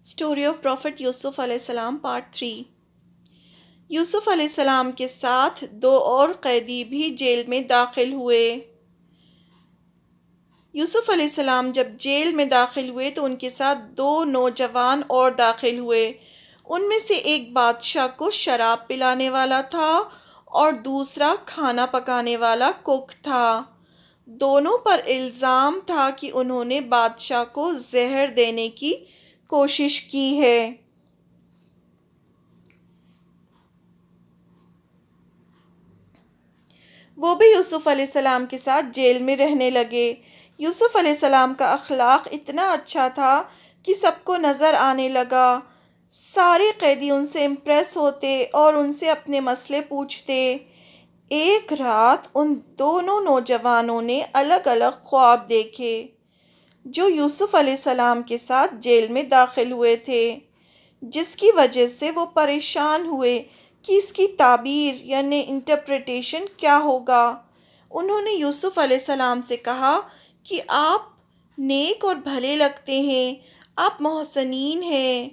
Story of profit یوسف علیہ السلام part 3۔ یوسف علیہ السلام کے ساتھ 2 اور قیدی بھی جیل میں داخل ہوئے۔ یوسف علیہ السلام جب جیل میں داخل ہوئے تو ان کے ساتھ 2 نوجوان اور داخل ہوئے۔ ان میں سے ایک بادشاہ کو شراب پلانے والا تھا اور دوسرا کھانا پکانے والا کک تھا۔ دونوں پر الزام تھا کہ انہوں نے بادشاہ کو زہر دینے کی کوشش کی ہے۔ وہ بھی یوسف علیہ السلام کے ساتھ جیل میں رہنے لگے۔ یوسف علیہ السلام کا اخلاق اتنا اچھا تھا کہ سب کو نظر آنے لگا۔ سارے قیدی ان سے امپریس ہوتے اور ان سے اپنے مسئلے پوچھتے۔ ایک رات ان دونوں نوجوانوں نے الگ الگ خواب دیکھے جو یوسف علیہ السلام کے ساتھ جیل میں داخل ہوئے تھے، جس کی وجہ سے وہ پریشان ہوئے کہ اس کی تعبیر یعنی انٹرپریٹیشن کیا ہوگا۔ انہوں نے یوسف علیہ السلام سے کہا کہ آپ نیک اور بھلے لگتے ہیں، آپ محسنین ہیں،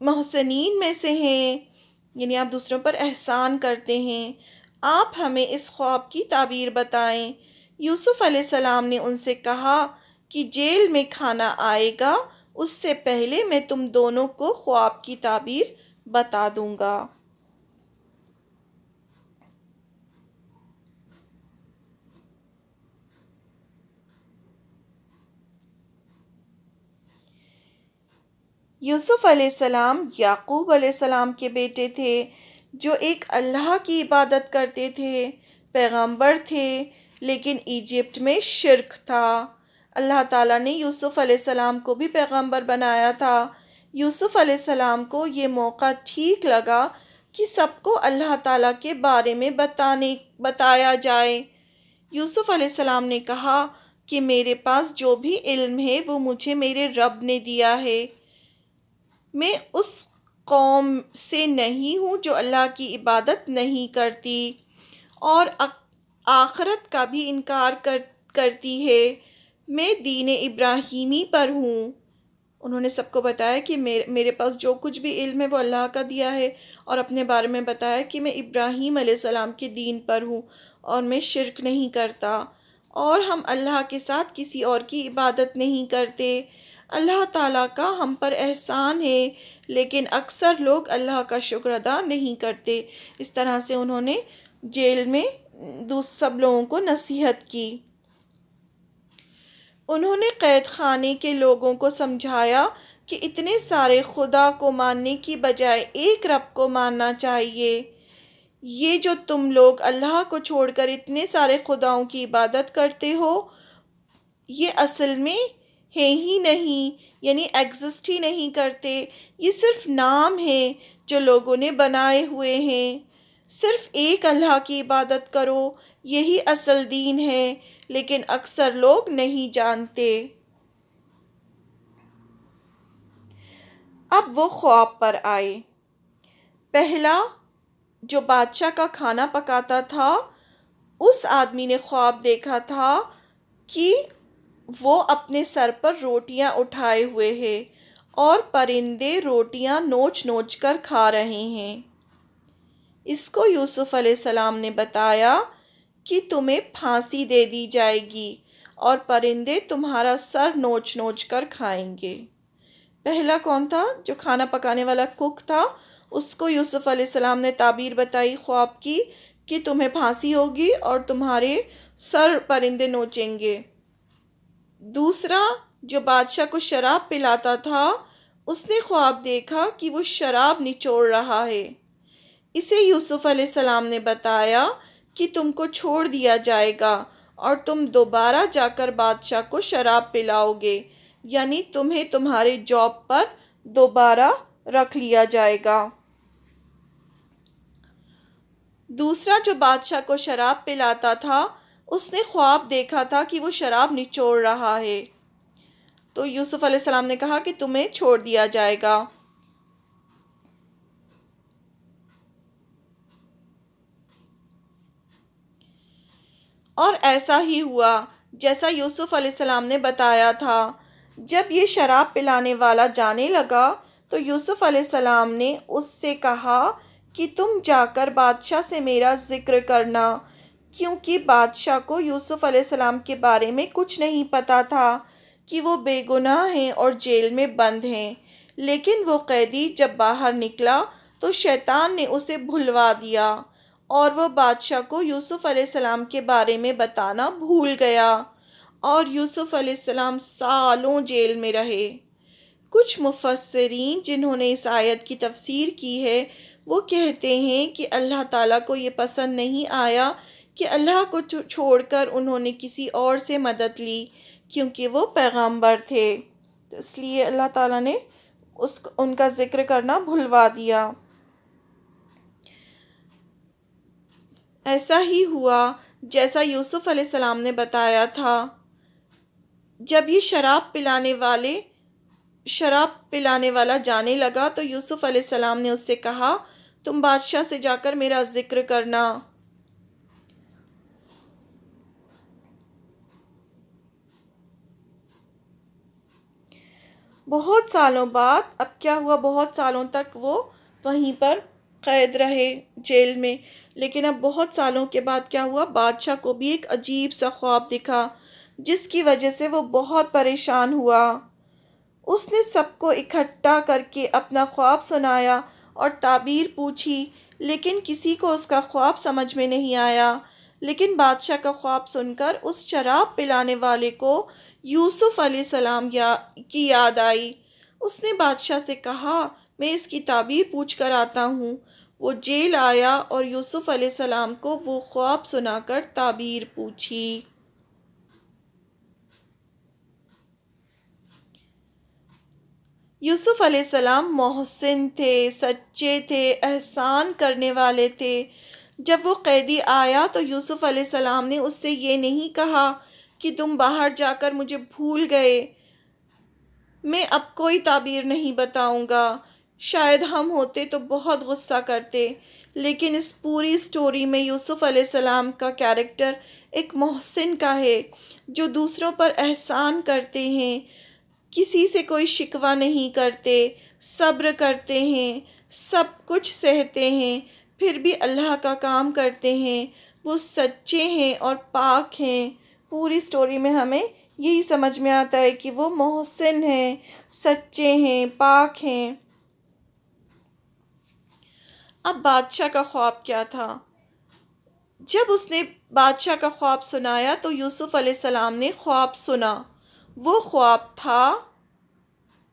محسنین میں سے ہیں، یعنی آپ دوسروں پر احسان کرتے ہیں، آپ ہمیں اس خواب کی تعبیر بتائیں۔ یوسف علیہ السلام نے ان سے کہا کہ جیل میں کھانا آئے گا اس سے پہلے میں تم دونوں کو خواب کی تعبیر بتا دوں گا۔ یوسف علیہ السلام یعقوب علیہ السلام کے بیٹے تھے جو ایک اللہ کی عبادت کرتے تھے، پیغمبر تھے، لیکن ایجپٹ میں شرک تھا۔ اللہ تعالیٰ نے یوسف علیہ السلام کو بھی پیغمبر بنایا تھا۔ یوسف علیہ السلام کو یہ موقع ٹھیک لگا کہ سب کو اللہ تعالیٰ کے بارے میں بتایا جائے۔ یوسف علیہ السلام نے کہا کہ میرے پاس جو بھی علم ہے وہ مجھے میرے رب نے دیا ہے۔ میں اس قوم سے نہیں ہوں جو اللہ کی عبادت نہیں کرتی اور آخرت کا بھی انکار کرتی ہے۔ میں دین ابراہیمی پر ہوں۔ انہوں نے سب کو بتایا کہ میرے پاس جو کچھ بھی علم ہے وہ اللہ کا دیا ہے، اور اپنے بارے میں بتایا کہ میں ابراہیم علیہ السلام کے دین پر ہوں اور میں شرک نہیں کرتا، اور ہم اللہ کے ساتھ کسی اور کی عبادت نہیں کرتے۔ اللہ تعالیٰ کا ہم پر احسان ہے، لیکن اکثر لوگ اللہ کا شکر ادا نہیں کرتے۔ اس طرح سے انہوں نے جیل میں سب لوگوں کو نصیحت کی۔ انہوں نے قید خانے کے لوگوں کو سمجھایا کہ اتنے سارے خدا کو ماننے کی بجائے ایک رب کو ماننا چاہیے۔ یہ جو تم لوگ اللہ کو چھوڑ کر اتنے سارے خداؤں کی عبادت کرتے ہو، یہ اصل میں ہے ہی نہیں، یعنی ایگزسٹ ہی نہیں کرتے، یہ صرف نام ہیں جو لوگوں نے بنائے ہوئے ہیں۔ صرف ایک اللہ کی عبادت کرو، یہی اصل دین ہے، لیکن اکثر لوگ نہیں جانتے۔ اب وہ خواب پر آئے۔ پہلا جو بادشاہ کا کھانا پکاتا تھا، اس آدمی نے خواب دیکھا تھا کہ وہ اپنے سر پر روٹیاں اٹھائے ہوئے ہیں اور پرندے روٹیاں نوچ نوچ کر کھا رہے ہیں۔ اس کو یوسف علیہ السلام نے بتایا کہ تمہیں پھانسی دے دی جائے گی اور پرندے تمہارا سر نوچ نوچ کر کھائیں گے۔ پہلا کون تھا؟ جو کھانا پکانے والا کک تھا، اس کو یوسف علیہ السلام نے تعبیر بتائی خواب کی کہ تمہیں پھانسی ہوگی اور تمہارے سر پرندے نوچیں گے۔ دوسرا جو بادشاہ کو شراب پلاتا تھا، اس نے خواب دیکھا کہ وہ شراب نچوڑ رہا ہے۔ اسے یوسف علیہ السلام نے بتایا کہ تم کو چھوڑ دیا جائے گا اور تم دوبارہ جا کر بادشاہ کو شراب پلاؤ گے، یعنی تمہیں تمہارے جاب پر دوبارہ رکھ لیا جائے گا۔ دوسرا جو بادشاہ کو شراب پلاتا تھا، اس نے خواب دیکھا تھا کہ وہ شراب نچوڑ رہا ہے، تو یوسف علیہ السلام نے کہا کہ تمہیں چھوڑ دیا جائے گا۔ اور ایسا ہی ہوا جیسا یوسف علیہ السلام نے بتایا تھا۔ جب یہ شراب پلانے والا جانے لگا تو یوسف علیہ السلام نے اس سے کہا کہ تم جا کر بادشاہ سے میرا ذکر کرنا، کیونکہ بادشاہ کو یوسف علیہ السلام کے بارے میں کچھ نہیں پتہ تھا کہ وہ بے گناہ ہیں اور جیل میں بند ہیں۔ لیکن وہ قیدی جب باہر نکلا تو شیطان نے اسے بھلوا دیا اور وہ بادشاہ کو یوسف علیہ السلام کے بارے میں بتانا بھول گیا، اور یوسف علیہ السلام سالوں جیل میں رہے۔ کچھ مفسرین جنہوں نے اس آیت کی تفسیر کی ہے وہ کہتے ہیں کہ اللہ تعالیٰ کو یہ پسند نہیں آیا کہ اللہ کو چھوڑ کر انہوں نے کسی اور سے مدد لی، کیونکہ وہ پیغمبر تھے، تو اس لیے اللہ تعالیٰ نے ان کا ذکر کرنا بھلوا دیا۔ ایسا ہی ہوا جیسا یوسف علیہ السلام نے بتایا تھا۔ جب یہ شراب پلانے والا جانے لگا تو یوسف علیہ السلام نے اس سے کہا تم بادشاہ سے جا کر میرا ذکر کرنا۔ بہت سالوں بعد اب کیا ہوا، بہت سالوں تک وہ وہیں پر قید رہے جیل میں، لیکن اب بہت سالوں کے بعد کیا ہوا، بادشاہ کو بھی ایک عجیب سا خواب دکھا جس کی وجہ سے وہ بہت پریشان ہوا۔ اس نے سب کو اکٹھا کر کے اپنا خواب سنایا اور تعبیر پوچھی، لیکن کسی کو اس کا خواب سمجھ میں نہیں آیا۔ لیکن بادشاہ کا خواب سن کر اس شراب پلانے والے کو یوسف علیہ السلام کی یاد آئی۔ اس نے بادشاہ سے کہا میں اس کی تعبیر پوچھ کر آتا ہوں۔ وہ جیل آیا اور یوسف علیہ السلام کو وہ خواب سنا کر تعبیر پوچھی۔ یوسف علیہ السلام محسن تھے، سچے تھے، احسان کرنے والے تھے۔ جب وہ قیدی آیا تو یوسف علیہ السلام نے اس سے یہ نہیں کہا کہ تم باہر جا کر مجھے بھول گئے، میں اب کوئی تعبیر نہیں بتاؤں گا۔ شاید ہم ہوتے تو بہت غصہ کرتے، لیکن اس پوری سٹوری میں یوسف علیہ السلام کا کیریکٹر ایک محسن کا ہے، جو دوسروں پر احسان کرتے ہیں، کسی سے کوئی شکوہ نہیں کرتے، صبر کرتے ہیں، سب کچھ سہتے ہیں، پھر بھی اللہ کا کام کرتے ہیں، وہ سچے ہیں اور پاک ہیں۔ پوری سٹوری میں ہمیں یہی سمجھ میں آتا ہے کہ وہ محسن ہیں، سچے ہیں، پاک ہیں۔ اب بادشاہ کا خواب کیا تھا؟ جب اس نے بادشاہ کا خواب سنایا تو یوسف علیہ السلام نے خواب سنا۔ وہ خواب تھا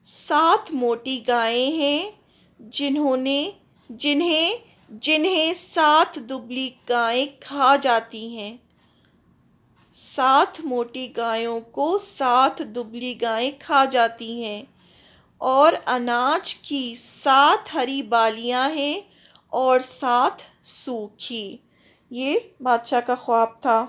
7 موٹی گائیں ہیں جنہیں 7 دبلی گائیں کھا جاتی ہیں۔ 7 موٹی گایوں کو 7 دبلی گائیں کھا جاتی ہیں، اور اناج کی 7 ہری بالیاں ہیں اور 7 سوکھی۔ یہ بادشاہ کا خواب تھا۔